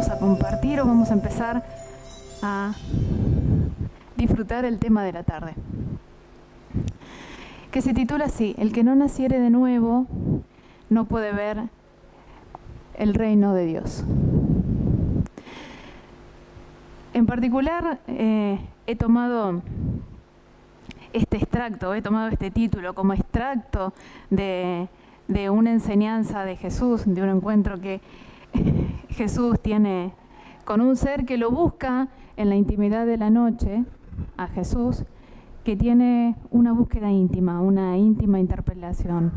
vamos a compartir o vamos a empezar a disfrutar el tema de la tarde, que se titula así: el que no naciere de nuevo no puede ver el reino de Dios. En particular, he tomado este extracto, he tomado este título como extracto de una enseñanza de Jesús, de un encuentro que Jesús tiene con un ser que lo busca en la intimidad de la noche, a Jesús, que tiene una búsqueda íntima, una íntima interpelación,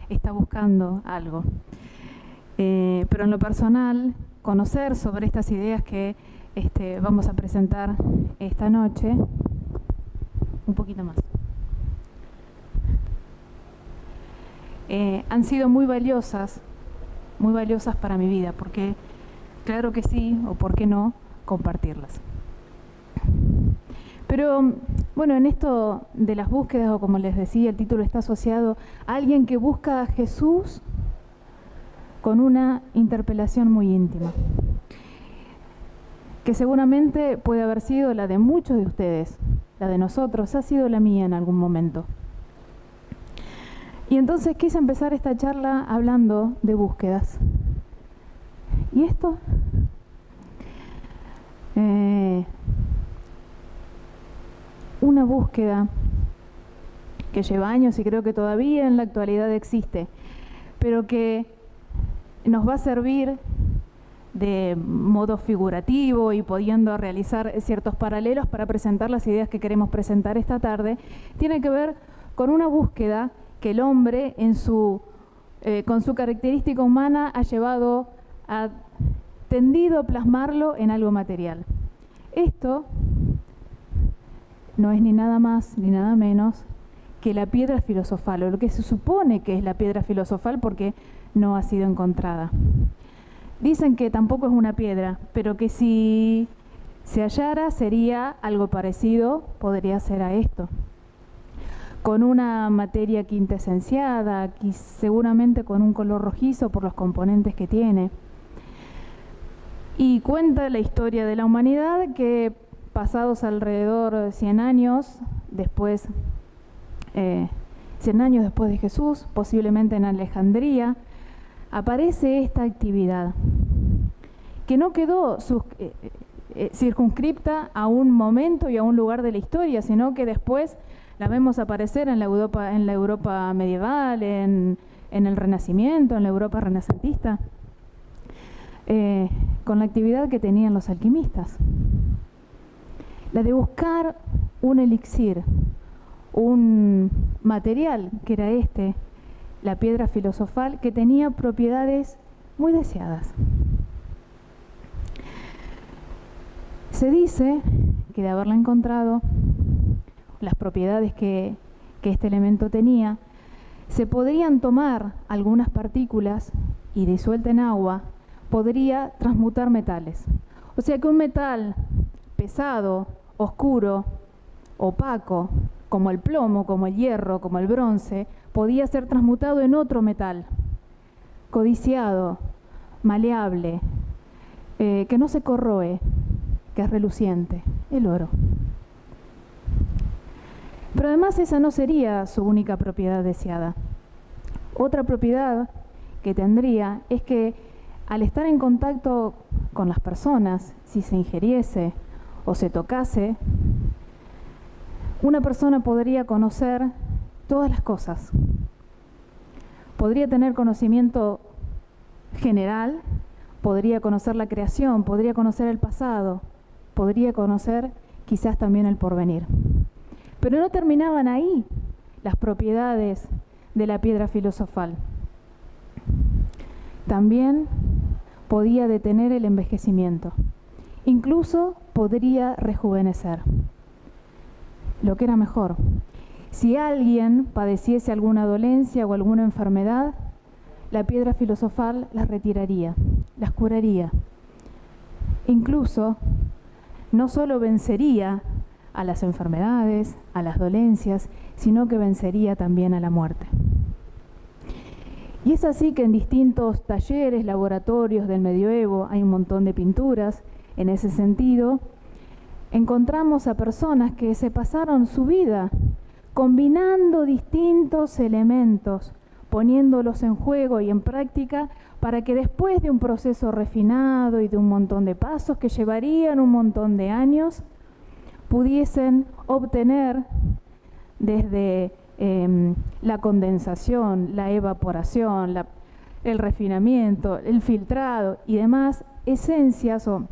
está buscando algo. Pero en lo personal, conocer sobre estas ideas que vamos a presentar esta noche, un poquito más. Han sido muy valiosas para mi vida, porque claro que sí, o por qué no, compartirlas. Pero bueno, en esto de las búsquedas, o como les decía, el título está asociado a alguien que busca a Jesús con una interpelación muy íntima, que seguramente puede haber sido la de muchos de ustedes, la de nosotros, ha sido la mía en algún momento. Y entonces quise empezar esta charla hablando de búsquedas. ¿Y esto? Una búsqueda que lleva años y creo que todavía en la actualidad existe, pero que nos va a servir de modo figurativo y pudiendo realizar ciertos paralelos para presentar las ideas que queremos presentar esta tarde, tiene que ver con una búsqueda que el hombre con su característica humana ha tendido a plasmarlo en algo material. Esto no es ni nada más ni nada menos que la piedra filosofal, o lo que se supone que es la piedra filosofal, porque no ha sido encontrada. Dicen que tampoco es una piedra, pero que si se hallara sería algo parecido, podría ser a esto, con una materia quintesenciada, seguramente con un color rojizo por los componentes que tiene. Y cuenta la historia de la humanidad que pasados alrededor de 100 años después de Jesús, posiblemente en Alejandría, aparece esta actividad que no quedó circunscripta a un momento y a un lugar de la historia, sino que después la vemos aparecer en la Europa medieval, en el Renacimiento, en la Europa renacentista, con la actividad que tenían los alquimistas. La de buscar un elixir, un material que era la piedra filosofal, que tenía propiedades muy deseadas. Se dice que de haberla encontrado, las propiedades que este elemento tenía, se podrían tomar algunas partículas y disuelta en agua, podría transmutar metales. O sea que un metal pesado, oscuro, opaco, como el plomo, como el hierro, como el bronce, podía ser transmutado en otro metal, codiciado, maleable, que no se corroe, que es reluciente, el oro. Pero además esa no sería su única propiedad deseada. Otra propiedad que tendría es que al estar en contacto con las personas, si se ingiriese o se tocase, una persona podría conocer todas las cosas. Podría tener conocimiento general, podría conocer la creación, podría conocer el pasado, podría conocer quizás también el porvenir. Pero no terminaban ahí las propiedades de la piedra filosofal. También podía detener el envejecimiento. Incluso podría rejuvenecer. Lo que era mejor. Si alguien padeciese alguna dolencia o alguna enfermedad, la piedra filosofal las retiraría, las curaría. Incluso, no solo vencería a las enfermedades, a las dolencias, sino que vencería también a la muerte. Y es así que en distintos talleres, laboratorios del medioevo, hay un montón de pinturas en ese sentido, encontramos a personas que se pasaron su vida combinando distintos elementos, poniéndolos en juego y en práctica para que después de un proceso refinado y de un montón de pasos que llevarían un montón de años, pudiesen obtener desde la condensación, la evaporación, el refinamiento, el filtrado y demás esencias o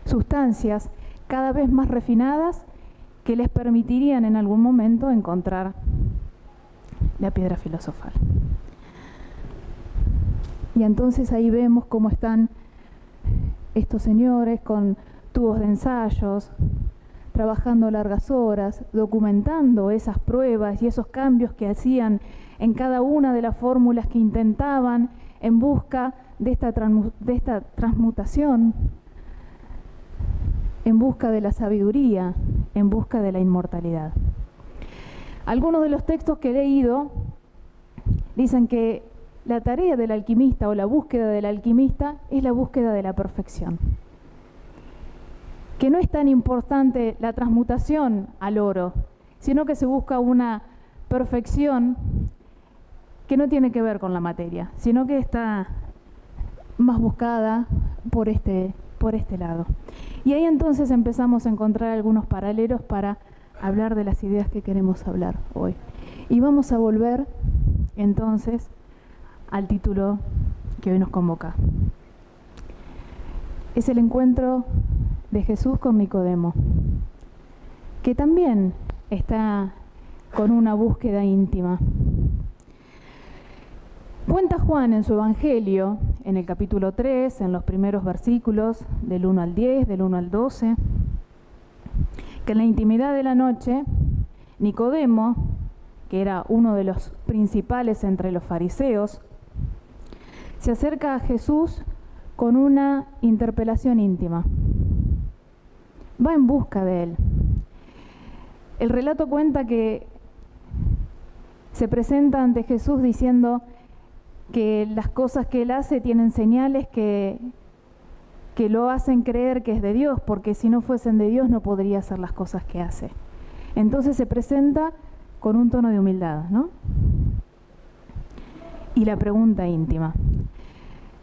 sustancias cada vez más refinadas que les permitirían en algún momento encontrar la piedra filosofal. Y entonces ahí vemos cómo están estos señores con tubos de ensayos, trabajando largas horas, documentando esas pruebas y esos cambios que hacían en cada una de las fórmulas que intentaban en busca de esta transmutación, en busca de la sabiduría, en busca de la inmortalidad. Algunos de los textos que he leído dicen que la tarea del alquimista o la búsqueda del alquimista es la búsqueda de la perfección. Que no es tan importante la transmutación al oro, sino que se busca una perfección que no tiene que ver con la materia, sino que está más buscada por este lado. Y ahí entonces empezamos a encontrar algunos paralelos para hablar de las ideas que queremos hablar hoy. Y vamos a volver entonces al título que hoy nos convoca. Es el encuentro de Jesús con Nicodemo, que también está con una búsqueda íntima. Cuenta Juan en su Evangelio, en el capítulo 3, en los primeros versículos, del 1 al 10, del 1 al 12, que en la intimidad de la noche, Nicodemo, que era uno de los principales entre los fariseos, se acerca a Jesús con una interpelación íntima. Va en busca de él. El relato cuenta que se presenta ante Jesús diciendo que las cosas que él hace tienen señales que lo hacen creer que es de Dios, porque si no fuesen de Dios no podría hacer las cosas que hace. Entonces se presenta con un tono de humildad, ¿no? Y la pregunta íntima.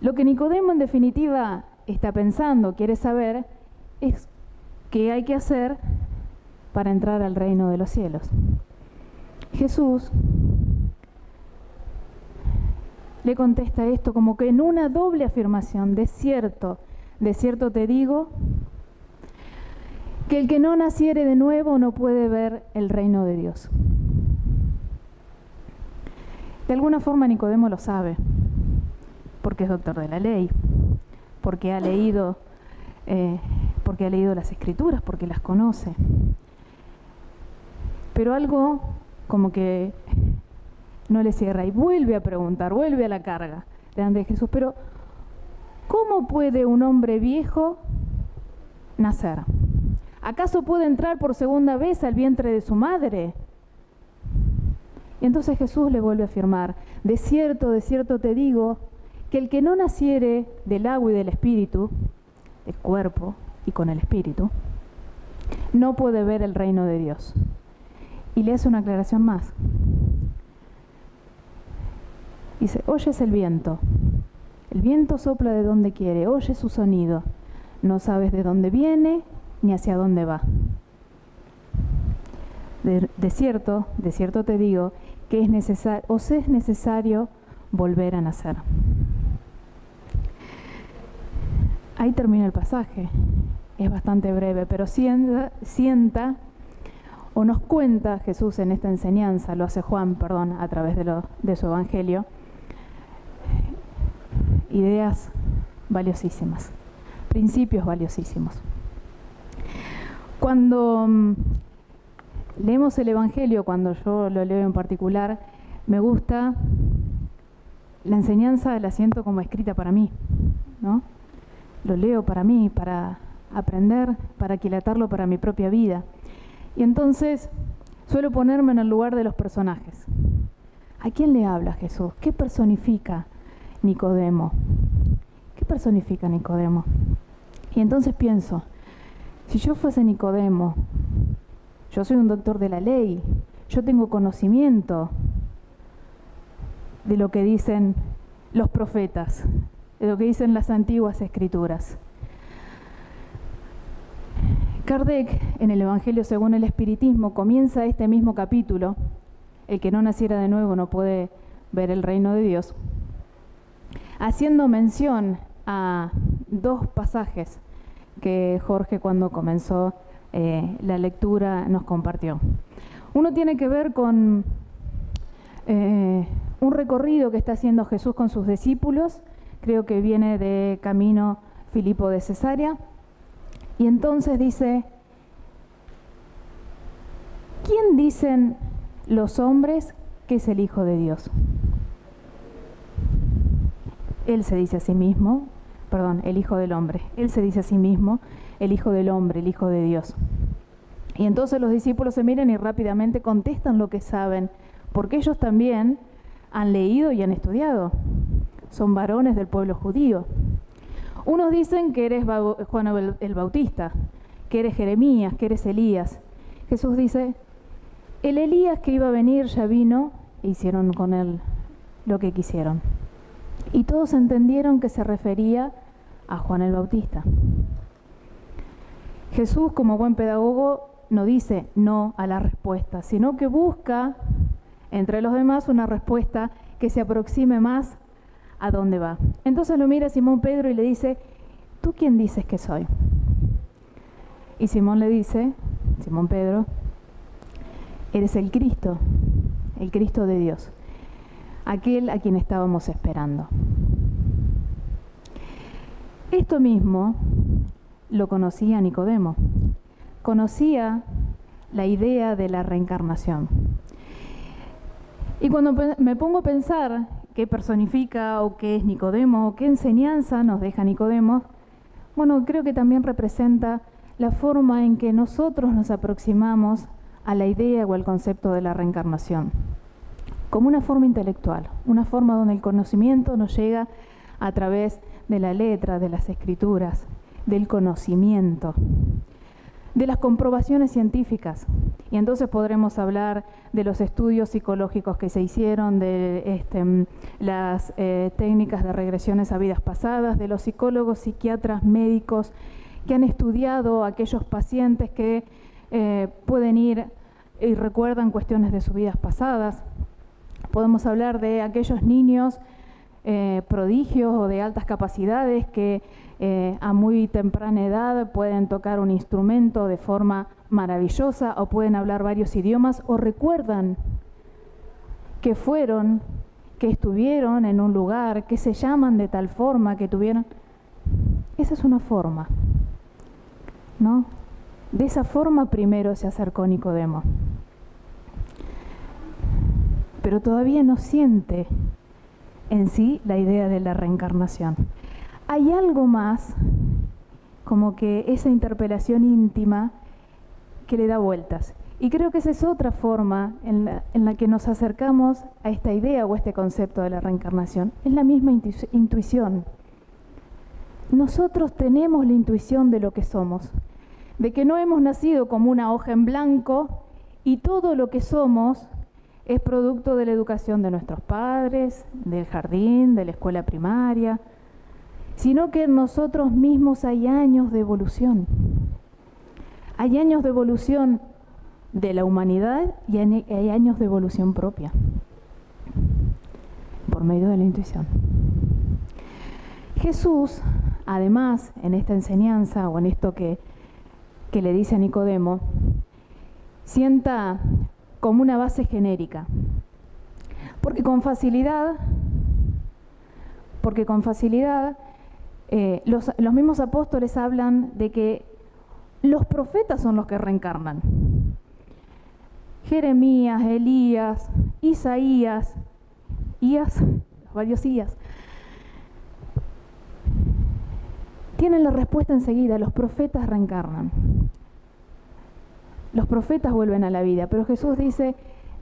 Lo que Nicodemo en definitiva está pensando, quiere saber, es qué hay que hacer para entrar al reino de los cielos. Jesús le contesta esto como que en una doble afirmación: de cierto te digo, que el que no naciere de nuevo no puede ver el reino de Dios. De alguna forma Nicodemo lo sabe, porque es doctor de la ley, porque ha leído las Escrituras, porque las conoce. Pero algo como que no le cierra y vuelve a preguntar, vuelve a la carga delante de Jesús. Pero ¿cómo puede un hombre viejo nacer? ¿Acaso puede entrar por segunda vez al vientre de su madre? Y entonces Jesús le vuelve a afirmar: de cierto te digo, que el que no naciere del agua y del espíritu, del cuerpo y con el espíritu, no puede ver el reino de Dios. Y le hace una aclaración más. Dice: oyes el viento sopla de donde quiere, oyes su sonido, no sabes de dónde viene ni hacia dónde va. De cierto te digo que os es necesario volver a nacer. Ahí termina el pasaje. Es bastante breve, pero sienta o nos cuenta Jesús en esta enseñanza, lo hace Juan, a través de su Evangelio, ideas valiosísimas, principios valiosísimos. Cuando leemos el Evangelio, cuando yo lo leo en particular, me gusta la enseñanza, la siento como escrita para mí, ¿no? Lo leo para mí, para aprender, para aquilatarlo para mi propia vida. Y entonces suelo ponerme en el lugar de los personajes. ¿A quién le habla Jesús? ¿Qué personifica Nicodemo? ¿Qué personifica Nicodemo? Y entonces pienso, si yo fuese Nicodemo, yo soy un doctor de la ley, yo tengo conocimiento de lo que dicen los profetas, de lo que dicen las antiguas escrituras. Kardec, en el Evangelio según el Espiritismo, comienza este mismo capítulo, el que no naciera de nuevo no puede ver el reino de Dios, haciendo mención a dos pasajes que Jorge, cuando comenzó la lectura, nos compartió. Uno tiene que ver con un recorrido que está haciendo Jesús con sus discípulos, creo que viene de camino Filipo de Cesarea, y entonces dice: ¿quién dicen los hombres que es el Hijo de Dios? Él se dice a sí mismo, el Hijo del Hombre. Él se dice a sí mismo, el Hijo del Hombre, el Hijo de Dios. Y entonces los discípulos se miran y rápidamente contestan lo que saben, porque ellos también han leído y han estudiado. Son varones del pueblo judío. Unos dicen que eres Juan el Bautista, que eres Jeremías, que eres Elías. Jesús dice: el Elías que iba a venir ya vino, e hicieron con él lo que quisieron. Y todos entendieron que se refería a Juan el Bautista. Jesús, como buen pedagogo, no dice no a la respuesta, sino que busca entre los demás una respuesta que se aproxime más a dónde va. Entonces lo mira Simón Pedro y le dice: ¿tú quién dices que soy? Y Simón Pedro, eres el Cristo de Dios, aquel a quien estábamos esperando. Esto mismo lo conocía Nicodemo, conocía la idea de la reencarnación. Y cuando me pongo a pensar qué personifica o qué es Nicodemo, o qué enseñanza nos deja Nicodemo, bueno, creo que también representa la forma en que nosotros nos aproximamos a la idea o al concepto de la reencarnación, como una forma intelectual, una forma donde el conocimiento nos llega a través de la letra, de las escrituras, del conocimiento, de las comprobaciones científicas. Y entonces podremos hablar de los estudios psicológicos que se hicieron, de las técnicas de regresiones a vidas pasadas, de los psicólogos, psiquiatras, médicos que han estudiado a aquellos pacientes que pueden ir y recuerdan cuestiones de sus vidas pasadas. Podemos hablar de aquellos niños prodigios o de altas capacidades que a muy temprana edad pueden tocar un instrumento de forma maravillosa, o pueden hablar varios idiomas, o recuerdan que estuvieron en un lugar, que se llaman de tal forma, que tuvieron... Esa es una forma, ¿no? De esa forma primero se acercó Nicodemo, pero todavía no siente en sí la idea de la reencarnación. Hay algo más, como que esa interpelación íntima que le da vueltas. Y creo que esa es otra forma en la que nos acercamos a esta idea o a este concepto de la reencarnación. Es la misma intuición. Nosotros tenemos la intuición de lo que somos, de que no hemos nacido como una hoja en blanco y todo lo que somos es producto de la educación de nuestros padres, del jardín, de la escuela primaria, sino que en nosotros mismos hay años de evolución. Hay años de evolución de la humanidad y hay años de evolución propia, por medio de la intuición. Jesús, además, en esta enseñanza o en esto que le dice a Nicodemo, sienta como una base genérica, porque con facilidad los mismos apóstoles hablan de que los profetas son los que reencarnan. Jeremías, Elías, Isaías, varios Ías, tienen la respuesta enseguida: los profetas reencarnan. Los profetas vuelven a la vida, pero Jesús dice: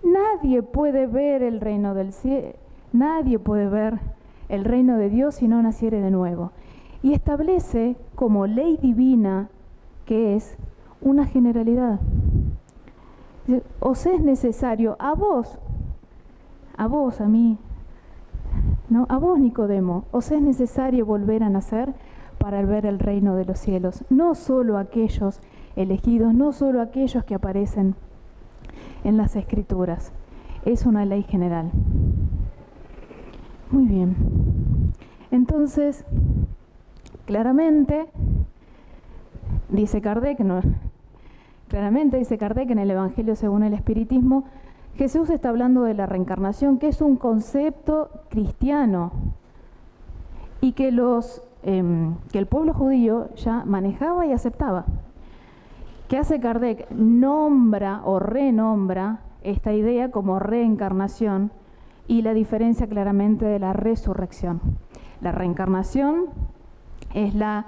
Nadie puede ver el reino del cielo, nadie puede ver el reino de Dios si no naciere de nuevo. Y establece como ley divina que es una generalidad. Os es necesario a vos, a mí, ¿no? A vos, Nicodemo, os es necesario volver a nacer para ver el reino de los cielos. No solo aquellos elegidos, no solo aquellos que aparecen en las Escrituras. Es una ley general. Muy bien. Entonces, claramente dice Kardec en el Evangelio según el Espiritismo, Jesús está hablando de la reencarnación, que es un concepto cristiano y que el pueblo judío ya manejaba y aceptaba. ¿Qué hace Kardec? Nombra o renombra esta idea como reencarnación y la diferencia claramente de la resurrección. La reencarnación es la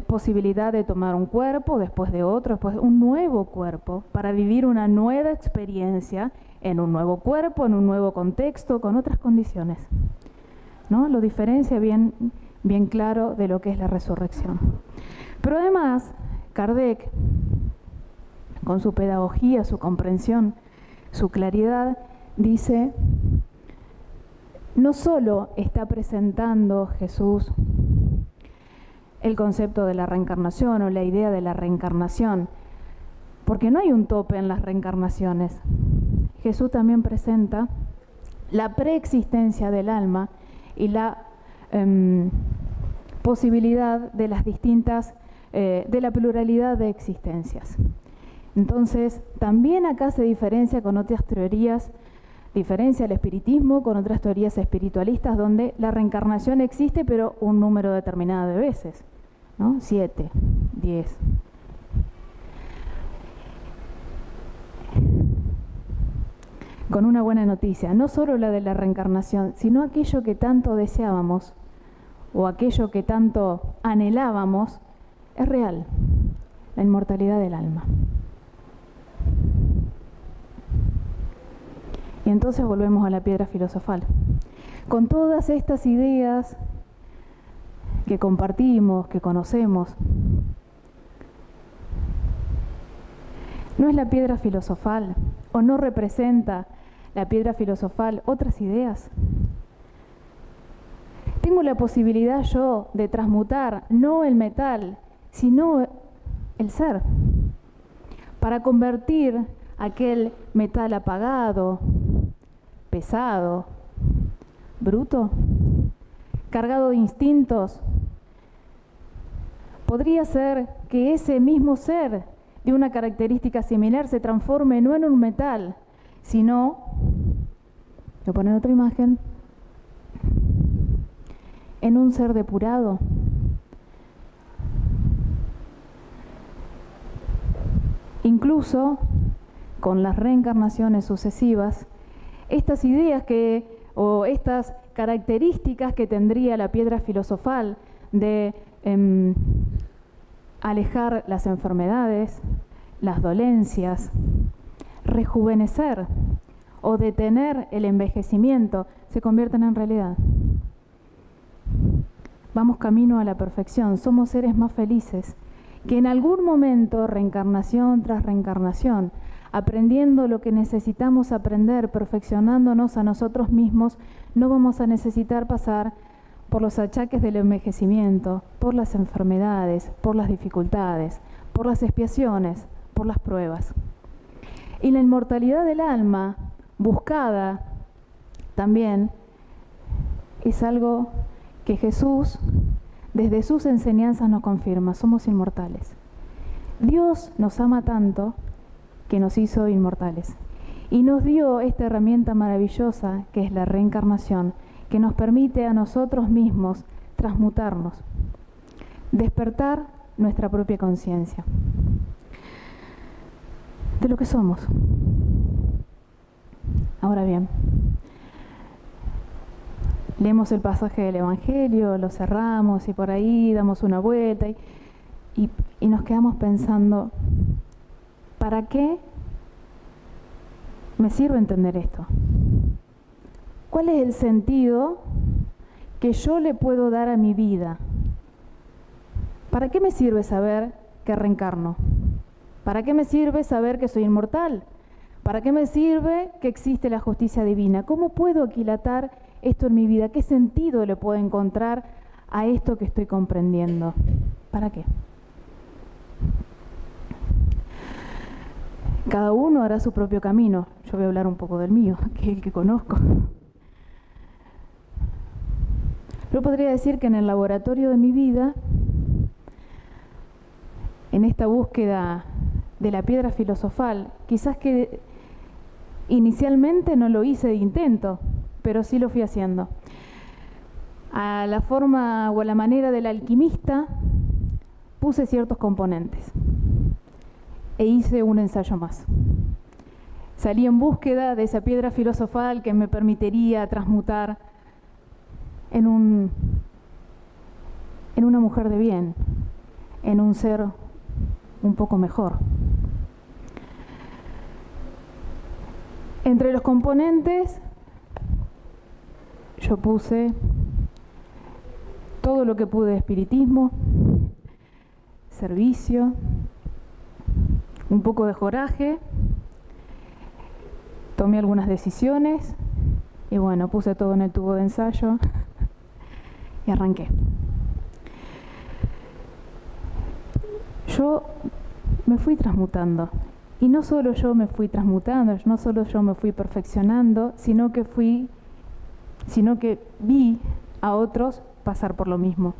posibilidad de tomar un cuerpo, después de otro, después un nuevo cuerpo, para vivir una nueva experiencia en un nuevo cuerpo, en un nuevo contexto, con otras condiciones, ¿no? Lo diferencia bien claro de lo que es la resurrección. Pero además, Kardec, con su pedagogía, su comprensión, su claridad, dice, no solo está presentando Jesús el concepto de la reencarnación o la idea de la reencarnación, porque no hay un tope en las reencarnaciones. Jesús también presenta la preexistencia del alma y la posibilidad de las distintas, de la pluralidad de existencias. Entonces, también acá se diferencia con otras teorías, diferencia el espiritismo con otras teorías espiritualistas donde la reencarnación existe, pero un número determinado de veces, ¿no? 7, 10. Con una buena noticia, no solo la de la reencarnación, sino aquello que tanto deseábamos o aquello que tanto anhelábamos, es real, la inmortalidad del alma. Y entonces volvemos a la piedra filosofal. Con todas estas ideas que compartimos, que conocemos, ¿no es la piedra filosofal o no representa la piedra filosofal otras ideas? Tengo la posibilidad yo de transmutar no el metal, sino el ser, para convertir aquel metal apagado, pesado, bruto, cargado de instintos. Podría ser que ese mismo ser de una característica similar se transforme no en un metal, sino, voy a poner otra imagen, en un ser depurado. Incluso con las reencarnaciones sucesivas, estas ideas o estas características que tendría la piedra filosofal de alejar las enfermedades, las dolencias, rejuvenecer o detener el envejecimiento, se convierten en realidad. Vamos camino a la perfección, somos seres más felices, que en algún momento, reencarnación tras reencarnación, aprendiendo lo que necesitamos aprender, perfeccionándonos a nosotros mismos, no vamos a necesitar pasar por los achaques del envejecimiento, por las enfermedades, por las dificultades, por las expiaciones, por las pruebas. Y la inmortalidad del alma, buscada también, es algo que Jesús, desde sus enseñanzas, nos confirma: somos inmortales. Dios nos ama tanto que nos hizo inmortales y nos dio esta herramienta maravillosa que es la reencarnación, que nos permite a nosotros mismos transmutarnos, despertar nuestra propia conciencia de lo que somos. Ahora bien, leemos el pasaje del Evangelio, lo cerramos y por ahí damos una vuelta y nos quedamos pensando, ¿para qué Me sirve entender esto. ¿Cuál es el sentido que yo le puedo dar a mi vida? ¿Para qué me sirve saber que reencarno? ¿Para qué me sirve saber que soy inmortal? ¿Para qué me sirve que existe la justicia divina? ¿Cómo puedo aquilatar esto en mi vida? ¿Qué sentido le puedo encontrar a esto que estoy comprendiendo? ¿Para qué? Cada uno hará su propio camino. Yo voy a hablar un poco del mío, que es el que conozco. Yo podría decir que en el laboratorio de mi vida, en esta búsqueda de la piedra filosofal, quizás que inicialmente no lo hice de intento, pero sí lo fui haciendo. A la forma o a la manera del alquimista, puse ciertos componentes e hice un ensayo más. Salí en búsqueda de esa piedra filosofal que me permitiría transmutar en una mujer de bien, en un ser un poco mejor. Entre los componentes, yo puse todo lo que pude de espiritismo, servicio, un poco de coraje, tomé algunas decisiones y bueno, puse todo en el tubo de ensayo y arranqué. Yo me fui transmutando. Y no solo yo me fui transmutando, no solo yo me fui perfeccionando, sino que vi a otros pasar por lo mismo.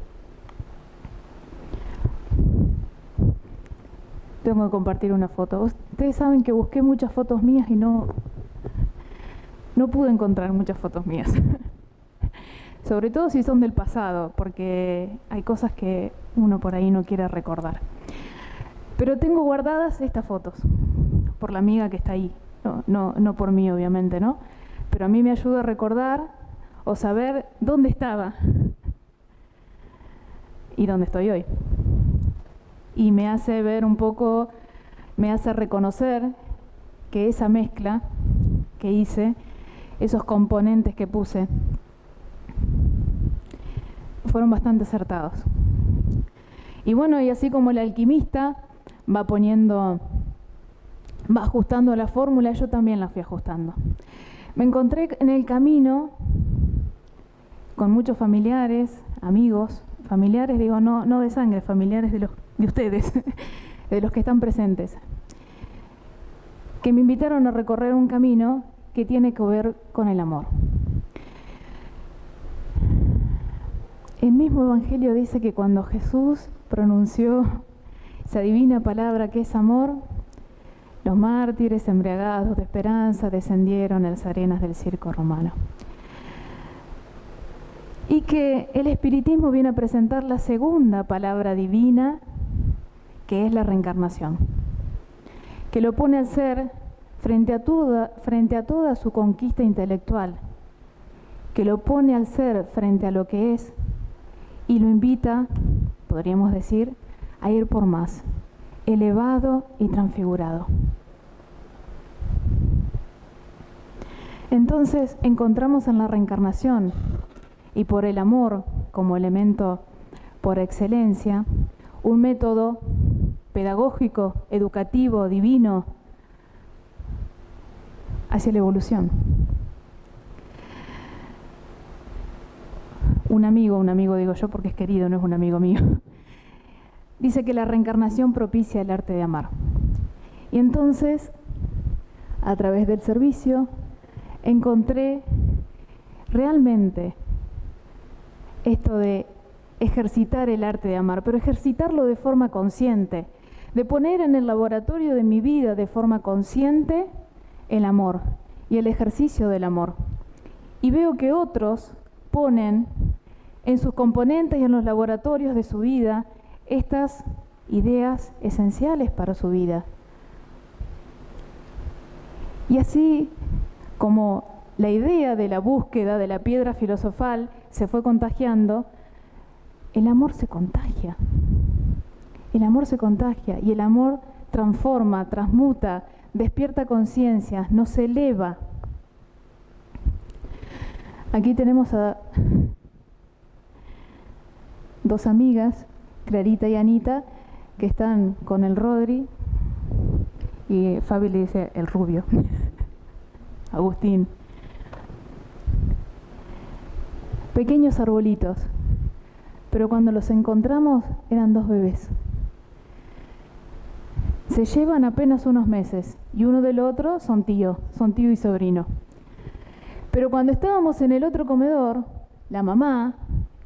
Tengo que compartir una foto. Ustedes saben que busqué muchas fotos mías y no pude encontrar muchas fotos mías. Sobre todo si son del pasado, porque hay cosas que uno por ahí no quiere recordar. Pero tengo guardadas estas fotos, por la amiga que está ahí, no por mí obviamente, ¿no? Pero a mí me ayuda a recordar o saber dónde estaba y dónde estoy hoy. Y me hace ver un poco, me hace reconocer que esa mezcla que hice, esos componentes que puse, fueron bastante acertados. Y bueno, y así como el alquimista va ajustando la fórmula, yo también la fui ajustando. Me encontré en el camino con muchos familiares, amigos, familiares digo no de sangre, familiares de ustedes, de los que están presentes, que me invitaron a recorrer un camino que tiene que ver con el amor. El mismo Evangelio dice que cuando Jesús pronunció esa divina palabra que es amor, los mártires embriagados de esperanza descendieron a las arenas del circo romano. Y que el espiritismo viene a presentar la segunda palabra divina, que es la reencarnación, que lo pone al ser frente a toda su conquista intelectual, que lo pone al ser frente a lo que es y lo invita, podríamos decir, a ir por más, elevado y transfigurado. Entonces encontramos en la reencarnación y por el amor como elemento por excelencia, un método pedagógico, educativo, divino hacia la evolución. Un amigo digo yo porque es querido, no es un amigo mío, dice que la reencarnación propicia el arte de amar. Y entonces, a través del servicio, encontré realmente esto de ejercitar el arte de amar, pero ejercitarlo de forma consciente, de poner en el laboratorio de mi vida de forma consciente el amor y el ejercicio del amor. Y veo que otros ponen en sus componentes y en los laboratorios de su vida estas ideas esenciales para su vida. Y así como la idea de la búsqueda de la piedra filosofal se fue contagiando, el amor se contagia. El amor se contagia y el amor transforma, transmuta, despierta conciencias, nos eleva. Aquí tenemos a dos amigas, Clarita y Anita, que están con el Rodri, y Fabi le dice el rubio, Agustín. Pequeños arbolitos, pero cuando los encontramos eran dos bebés. Se llevan apenas unos meses y uno del otro son tío y sobrino. Pero cuando estábamos en el otro comedor, la mamá,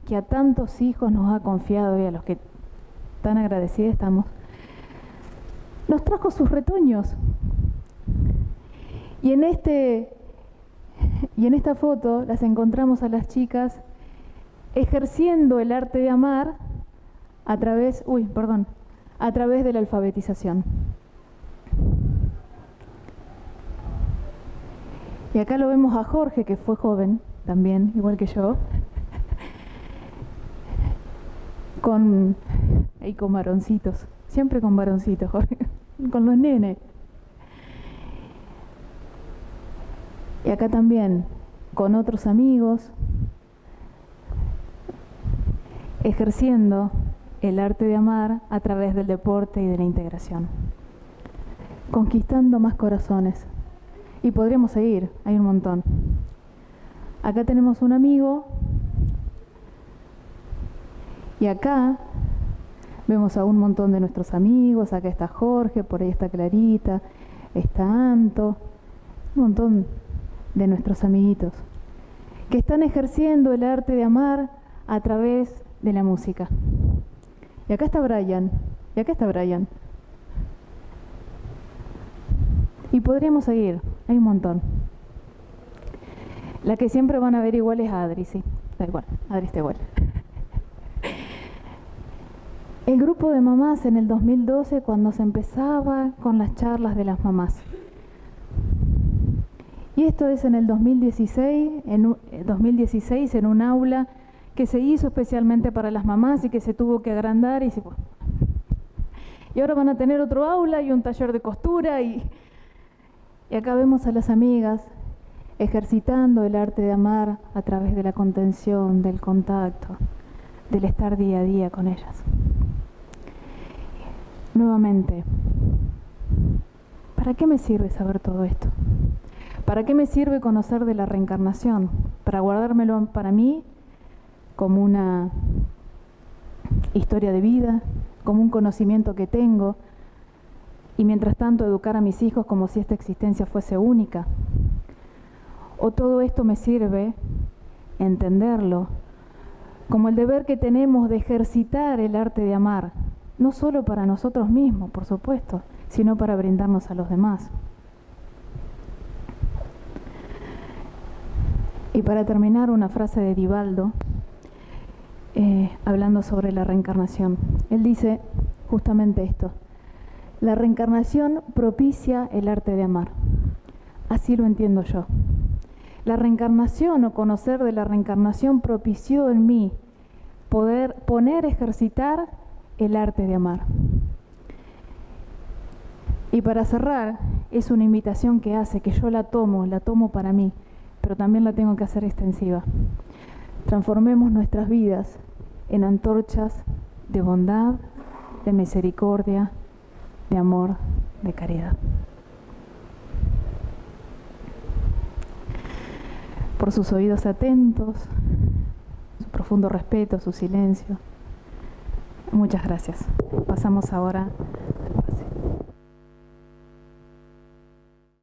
que a tantos hijos nos ha confiado y a los que tan agradecidos estamos, nos trajo sus retoños. Y en esta foto las encontramos a las chicas ejerciendo el arte de amar a través de la alfabetización. Y acá lo vemos a Jorge, que fue joven también, igual que yo, con varoncitos, siempre con varoncitos, Jorge, con los nenes. Y acá también, con otros amigos, ejerciendo el arte de amar a través del deporte y de la integración, conquistando más corazones. Y podríamos seguir, hay un montón. Acá tenemos un amigo, y acá vemos a un montón de nuestros amigos. Acá está Jorge, por ahí está Clarita, está Anto, un montón de nuestros amiguitos que están ejerciendo el arte de amar a través de la música. Y acá está Brian, y podríamos seguir, hay un montón. La que siempre van a ver igual es a Adri, sí, da igual, Adri está igual. El grupo de mamás en el 2012, cuando se empezaba con las charlas de las mamás. Y esto es en el 2016 en un aula que se hizo especialmente para las mamás y que se tuvo que agrandar. Y ahora van a tener otro aula y un taller de costura. Y acá vemos a las amigas ejercitando el arte de amar a través de la contención, del contacto, del estar día a día con ellas. Nuevamente, ¿para qué me sirve saber todo esto? ¿Para qué me sirve conocer de la reencarnación? ¿Para guardármelo para mí como una historia de vida, como un conocimiento que tengo, y mientras tanto educar a mis hijos como si esta existencia fuese única? ¿O todo esto me sirve entenderlo como el deber que tenemos de ejercitar el arte de amar, no solo para nosotros mismos, por supuesto, sino para brindarnos a los demás? Y para terminar, una frase de Divaldo, hablando sobre la reencarnación. Él dice justamente esto: la reencarnación propicia el arte de amar. Así lo entiendo yo. La reencarnación, o conocer de la reencarnación, propició en mí poder ejercitar el arte de amar. Y para cerrar, es una invitación que hace que yo la tomo para mí, pero también la tengo que hacer extensiva. Transformemos nuestras vidas en antorchas de bondad, de misericordia, de amor, de caridad. Por sus oídos atentos, su profundo respeto, su silencio. Muchas gracias. Pasamos ahora